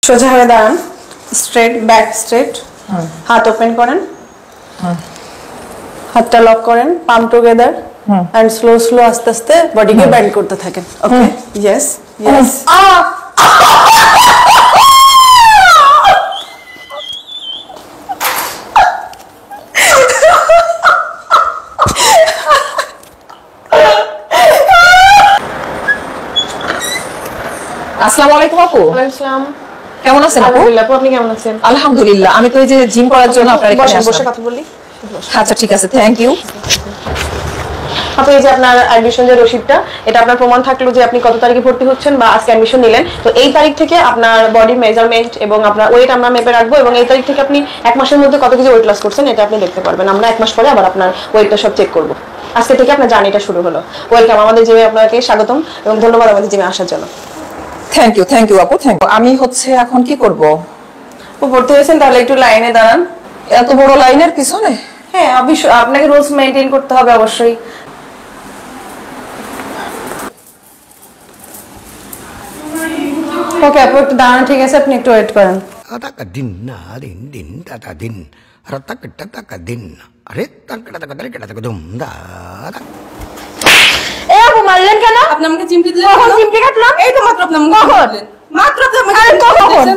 সোজা হয়ে দাঁড়ান, স্ট্রেট ব্যাক স্ট্রেট, হাত ওপেন করেন, হাতটা লক করেন, পাম টুগেদার এন্ড স্লো স্লো আস্তে আস্তে বডিকে বেন্ড করতে থাকেন। ওকে, ইয়েস ইয়েস। আসসালামু আলাইকুম আপু। ওয়ালাইকুম আসসালাম। কেমন আছেন আপু? আলহামদুলিল্লাহ, আপনি কেমন আছেন? আলহামদুলিল্লাহ। আমি তো এই যে জিম করার জন্য আপনার এখানে বসে আসলাম। কথা বলি। আচ্ছা ঠিক আছে, থ্যাংক ইউ। আপনি এই যে আপনার অ্যাডমিশন যে রসিদটা, এটা আপনার প্রমাণ থাকলো যে আপনি কত তারিখে ভর্তি হচ্ছেন বা আজকে অ্যাডমিশন নিলেন। তো এই তারিখ থেকে আপনার বডি মেজারমেন্ট এবং আপনার ওয়েট আমরা মেপে রাখবো, এবং এই তারিখ থেকে আপনি এক মাসের মধ্যে কত কেজি ওয়েট লস করছেন এটা আপনি দেখতে পারবেন। আমরা এক মাস পরে আবার আপনার ওয়েটটা সব চেক করবো। আজকে থেকে আপনার জার্নিটা শুরু হলো। ওয়েলকাম আমাদের জিমে, আপনাকে স্বাগতম এবং ধন্যবাদ আমাদের জিমে আসার জন্য। থ্যাংক ইউ আপু, থ্যাংক ইউ। আমি হচ্ছে এখন কি করব? ভর্তি হয়েছেন, তাহলে একটু লাইনে দাঁড়ান। এত বড় লাইনের পিছনে? হ্যাঁ, আপনাকে রুলস মেইনটেইন করতে হবে অবশ্যই। ওকে আপু, একটু দাঁড়ান, ঠিক আছে? আপনি একটু ওয়েট করেন। আপু মারলেন কেন? আপনি আমাকে চিমটি দিলেন। কখন চিমটি কাটলাম? এই তো মাত্র আপনি আমাকে দিলেন। মাত্র আপনি আমাকে কখন?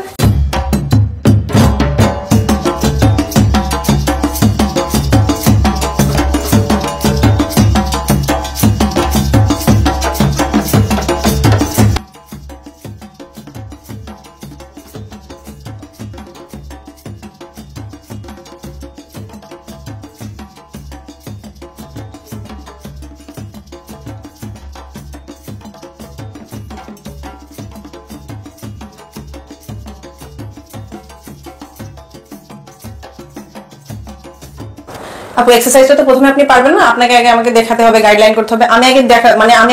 আপু এক্সারসাইজটা তো প্রথমে আপনি পারবেন না, আপনাকে আগে আমাকে দেখাতে হবে, গাইডলাইন করতে হবে। আমি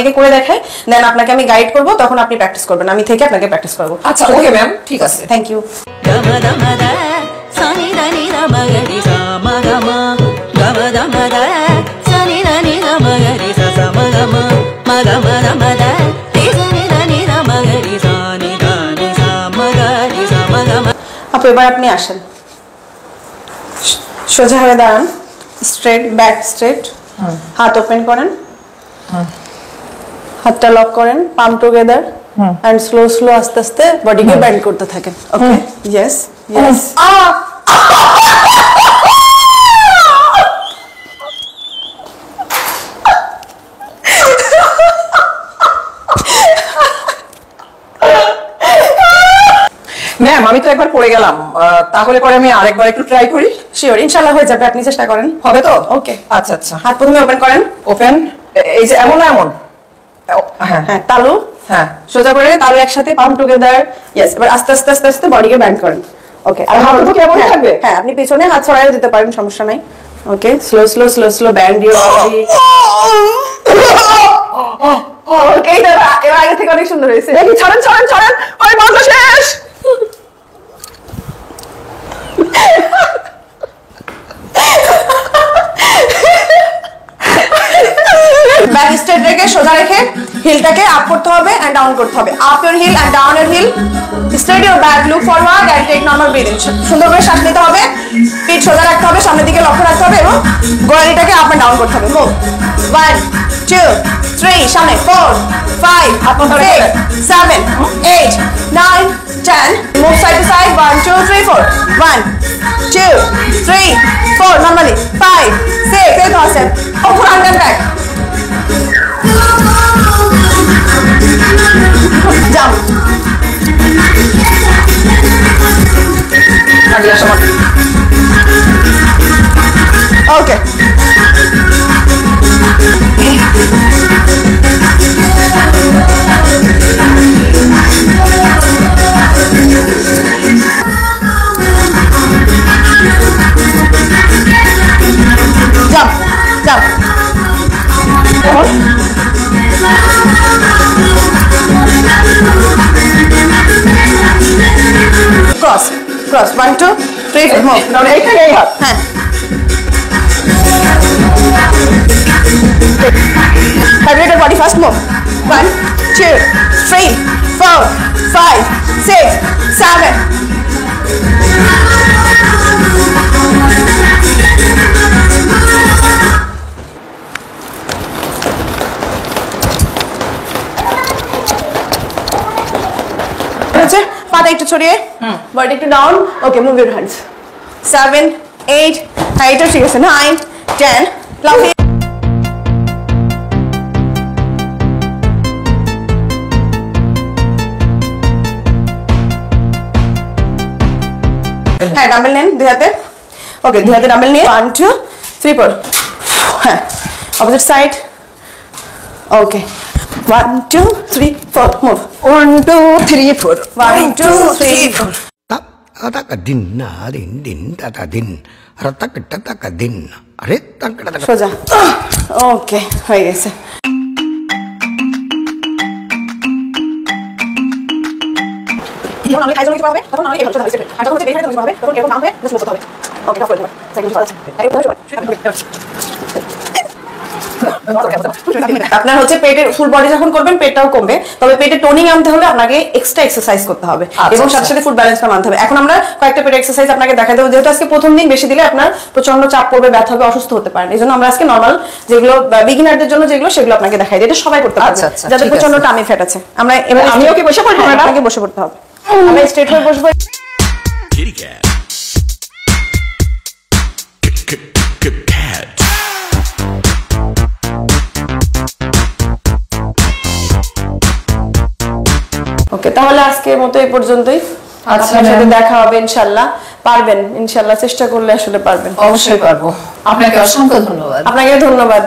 আগে করে দেখাই, দেন আপনাকে আমি গাইড করব, তখন আপনি প্র্যাকটিস করবেন। আমি থেকে আপনাকে প্র্যাকটিস করব। আচ্ছা ওকে ম্যাম, ঠিক আছে, থ্যাংক ইউ। আপু এবার আপনি আসেন, সোজা হয়ে দাঁড়ান, স্ট্রেট ব্যাক স্ট্রেট, হাত ওপেন করেন, হাতটা লক করেন, পাম টুগেদার এন্ড স্লো স্লো আস্তে আস্তে বডিকে বেন্ড করতে থাকেন। ওকে, ইয়েস ইয়েস। ম্যাম আমি তো একবার পড়ে গেলাম, তাহলে পরে আমি আরেকবার একটু ট্রাই করি। শিওর, ইনশাআল্লাহ হয়ে যাবে, আপনি চেষ্টা করেন। হবে তো? ওকে, আচ্ছা আচ্ছা। হাত প্রথমে ওপেন করেন। ওপেন, এই যে এমন এমন। হ্যাঁ হ্যাঁ, তালু, হ্যাঁ সোজা করে তালু একসাথে, পাম টুগেদার। ইয়েস, এবার আস্তে আস্তে আস্তে আস্তে বডিকে ব্যান্ড করেন। ওকে, আর হাত তো কেমন থাকবে? হ্যাঁ, আপনি পিছনে হাত ছড়াইও দিতে পারেন, সমস্যা নাই। Okay, slow slow slow slow bend your body. Okay, এবার আগে থেকে অনেক সুন্দর হয়েছে। দেখি, ছাড়েন ছাড়েন ছাড়েন, ওই মজা শেষ। ব্যাক স্ট্রেট রেখে সোজা রেখে হিলটাকে আপ করতে হবে এন্ড ডাউন করতে হবে। Up your heel and down your heel. Straight your back, look forward and take normal breathing. সুন্দর করে শ্বাস নিতে হবে, পিঠ সোজা রাখতে হবে, সামনের দিকে লক্ষ্য রাখতে হবে এবং গোড়ালিটাকে আপ এন্ড ডাউন করতে হবে। মুভ 1 2 3, সামনে 4 5 6 7 8 9 10। Move side to side 1 2 3 4 1 2 3 4, normally 5 6। এই তো আছে, ওপর under back, jump. Okay, jump jump. Cross cross 1 2 3 4 move. তাহলে এইখানে এই হাত। হ্যাঁ, vibrate your body first. Move 1 2 3 4 5 6 7 মাথা একটু ছড়িয়ে বডি একটু down okay move your hands 7 8 হ্যাঁ এটা ঠিক আছে 9 10 লাভ হ্যাঁ ডাম্বেল নেন দুই হাতে ওকে দুই হাতে ডাম্বেল নিয়ে 1 2 3 4 হ্যাঁ opposite side okay 1 2 3 4 move 1 2 3 4 1 2 3 4 Ataka din na din tata din rataka tataka din are taka সোজা ওকে হয়ে গেছে যখন আমি খাইজো নিতে পারবে তখন আমি এভাবে চলে আর যখন হচ্ছে বের হয়ে হবে তখন এরকম নাম হয়ে জাস্ট মুভ করতে হবে ওকে কাজ করতে হবে সেকেন্ড ফার্স্ট আপনার হচ্ছে পেটের ফুল বডি যখন করবেন পেটটাও কমবে তবে পেটে টোনিং আনতে হলে আপনাকে এক্সট্রা এক্সারসাইজ করতে হবে এবং সাথে সাথে ফুড ব্যালেন্সটা মানতে হবে এখন আমরা কয়েকটা পেট এক্সারসাইজ আপনাকে দেখাই দেবো যেহেতু আজকে প্রথম দিন বেশি দিলে আপনার প্রচন্ড চাপ পড়বে ব্যথা হবে অসুস্থ হতে পারেন এই জন্য আমরা আজকে নর্মাল যেগুলো বিগিনারদের জন্য যেগুলো সেগুলো আপনাকে দেখাই দিই এটা সবাই করতে পারবে যাদের প্রচন্ড টামি ফ্যাট আছে আমরা এবার আমিও কি বসে পড়বো ম্যাডাম আপনাকে বসে পড়তে হবে আমরা স্ট্রেট হয়ে বসবো kitty cat cat ওকে তাহলে আজকের মতো এই পর্যন্তই আপনার সাথে দেখা হবে ইনশাআল্লাহ পারবেন ইনশাআল্লাহ চেষ্টা করলে আসলে পারবেন অবশ্যই পারবো আপনাকে অসংখ্য ধন্যবাদ আপনাকে ধন্যবাদ